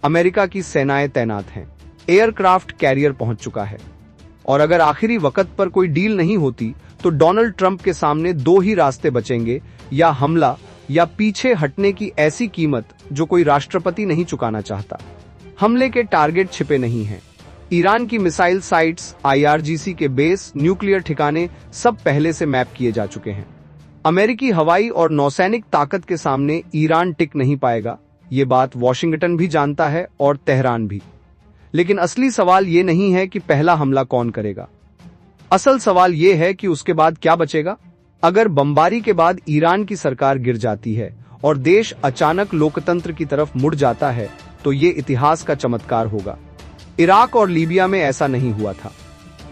America की सेनाएं तैनात हैं, एयरक्राफ्ट कैरियर पहुंच चुका है। और अगर आखिरी वक्त पर कोई डील नहीं होती तो डोनाल्ड ट्रंप के सामने दो ही रास्ते बचेंगे, या हमला या पीछे हटने की ऐसी कीमत जो कोई राष्ट्रपति नहीं चुकाना चाहता। हमले के टारगेट छिपे नहीं हैं। ईरान की मिसाइल साइट्स, IRGC के बेस, न्यूक्लियर ठिकाने सब पहले से मैप किए जा चुके हैं। अमेरिकी हवाई और नौसैनिक ताकत के सामने ईरान टिक नहीं पाएगा, ये बात वॉशिंगटन भी जानता है और तेहरान भी। लेकिन असली सवाल ये नहीं है कि पहला हमला कौन करेगा। असल सवाल ये है कि उसके बाद क्या बचेगा। अगर बमबारी के बाद ईरान की सरकार गिर जाती है और देश अचानक लोकतंत्र की तरफ मुड़ जाता है तो ये इतिहास का चमत्कार होगा। इराक और लीबिया में ऐसा नहीं हुआ था।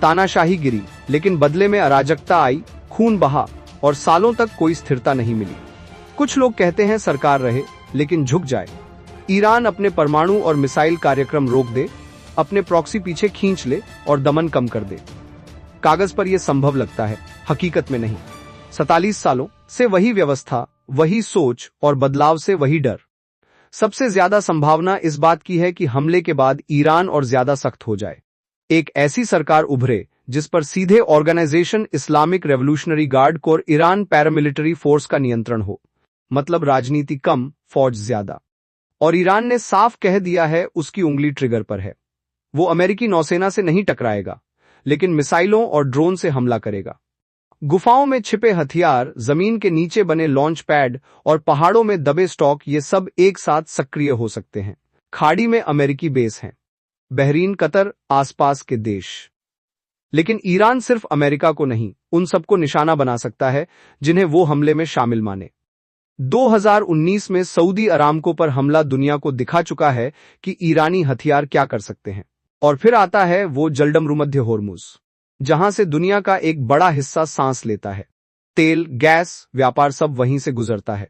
तानाशाही गिरी, लेकिन बदले में अराजकता आई, खून बहा और सालों तक कोई स्थिरता नहीं मिली। कुछ लोग कहते हैं सरकार रहे लेकिन झुक जाए। ईरान अपने परमाणु और मिसाइल कार्यक्रम रोक दे, अपने प्रॉक्सी पीछे खींच ले और दमन कम कर दे। कागज पर यह संभव लगता है, हकीकत में नहीं। 47 सालों से वही व्यवस्था, वही सोच और बदलाव से वही डर। सबसे ज्यादा संभावना इस बात की है कि हमले के बाद ईरान और ज्यादा सख्त हो जाए। एक ऐसी सरकार उभरे जिस पर सीधे organisation Islamic Revolutionary Guard Corps, Iran paramilitary force का नियंत्रण हो। मतलब राजनीति कम, फौज ज्यादा। और ईरान ने साफ कह दिया है उसकी उंगली ट्रिगर पर है। वो अमेरिकी नौसेना से नहीं टकराएगा, लेकिन मिसाइलों और ड्रोन से हमला करेगा। गुफाओं में छिपे हथियार, जमीन के नीचे बने लॉन्च पैड और पहाड़ों में दबे स्टॉक, ये सब एक साथ सक्रिय हो सकते हैं। खाड़ी में अमेरिकी बेस हैं, बहरीन, कतर, आसपास के देश। लेकिन ईरान सिर्फ अमेरिका को नहीं, उन सबको निशाना बना सकता है जिन्हें वो हमले में शामिल माने। 2019 में सऊदी अरामको पर हमला दुनिया को दिखा चुका है कि ईरानी हथियार क्या कर सकते हैं। और फिर आता है वो जलडमरूमध्य होर्मुज, जहां से दुनिया का एक बड़ा हिस्सा सांस लेता है। तेल, गैस, व्यापार सब वहीं से गुजरता है।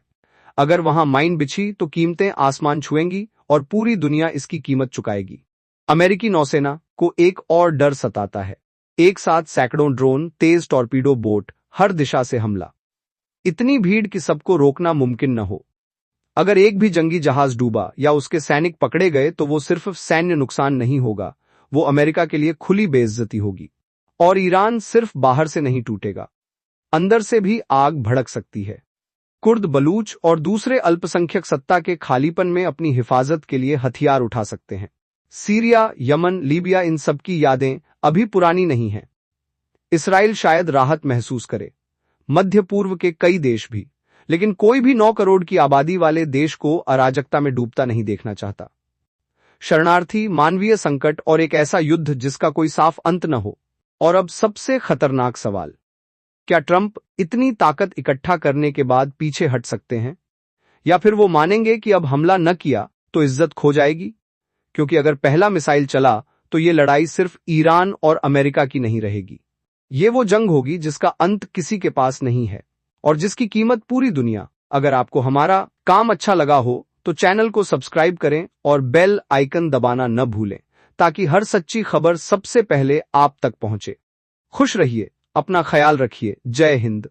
अगर वहां माइन बिछी तो कीमतें आसमान छुएंगी और पूरी दुनिया इसकी कीमत चुकाएगी। अमेरिकी नौसेना को एक और डर सताता है। एक साथ सैकड़ों ड्रोन, तेज टॉर्पीडो बोट, हर दिशा से हमला। इतनी भीड़ कि सबको रोकना मुमकिन न हो। अगर एक भी जंगी जहाज डूबा या उसके सैनिक पकड़े गए तो वो सिर्फ सैन्य नुकसान नहीं होगा, वो अमेरिका के लिए खुली बेइज्जती होगी। और ईरान सिर्फ बाहर से नहीं टूटेगा, अंदर से भी आग भड़क सकती है। कुर्द, बलूच और दूसरे अल्पसंख्यक सत्ता के खालीपन में अपनी हिफाजत के लिए हथियार उठा सकते हैं। सीरिया, यमन, लीबिया, इन सब की यादें अभी पुरानी नहीं हैं। इसराइल शायद राहत महसूस करे, मध्य पूर्व के कई देश भी, लेकिन कोई भी 9 करोड़ की आबादी वाले देश को अराजकता में डूबता नहीं देखना चाहता। शरणार्थी, मानवीय संकट और एक ऐसा युद्ध जिसका कोई साफ अंत न हो। और अब सबसे खतरनाक सवाल, क्या ट्रंप इतनी ताकत इकट्ठा करने के बाद पीछे हट सकते हैं, या फिर वो मानेंगे कि अब हमला न किया तो इज्जत खो जाएगी? क्योंकि अगर पहला मिसाइल चला तो ये लड़ाई सिर्फ ईरान और अमेरिका की नहीं रहेगी। ये वो जंग होगी जिसका अंत किसी के पास नहीं है और जिसकी कीमत पूरी दुनिया। अगर आपको हमारा काम अच्छा लगा हो तो चैनल को सब्सक्राइब करें और बेल आइकन दबाना न भूलें, ताकि हर सच्ची खबर सबसे पहले आप तक पहुंचे। खुश रहिए, अपना ख्याल रखिए। जय हिंद।